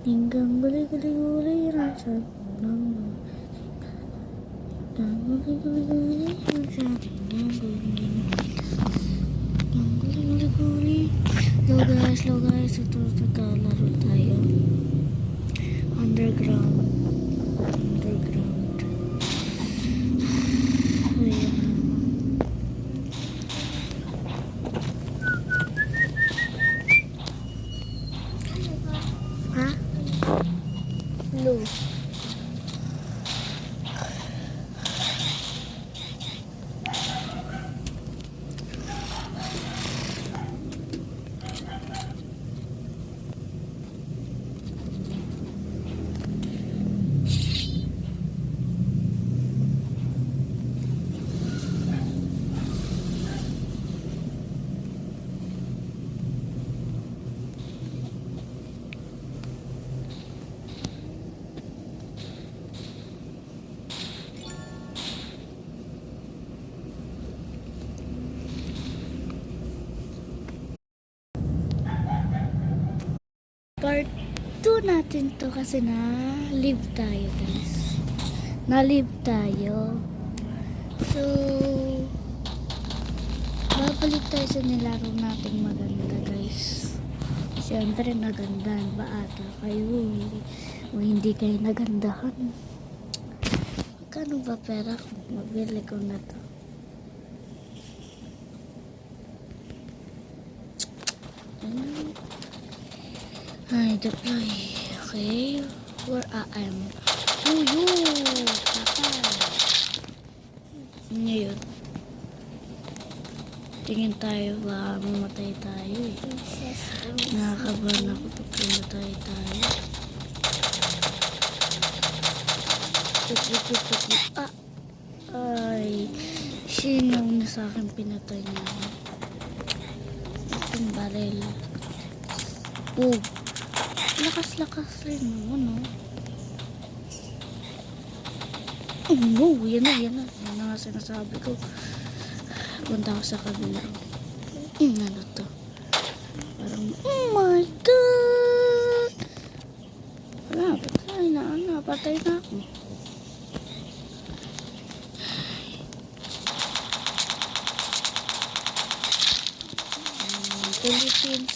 Hinggang gulay-gulay-gulay nasa Hello guys, ito naglalaro tayo. Underground. Ayan. Ha? Blue. Part 2 natin to kasi na-live tayo guys. Na-live tayo. So, babalik tayo sa nilaro natin maganda guys. Siyempre nagandahan ba ata kayo? O hindi kayo nagandahan? Magkano ba pera kung mabili ko na to? Ay, deploy. Okay. Where I am. Patay. Ngayon. Tingin tayo ba mamatay tayo eh. Nakakabahan ako pag mamatay tayo. Ay. Sino na sa akin pinatay niya? Itong baril. Lakas-lakas rin naman, no? Oh no, yan na. Yan na nga sinasabi ko. Punta ako sa kabila. Ano to? Parang, oh my God! Wala, patay na ako. Philippines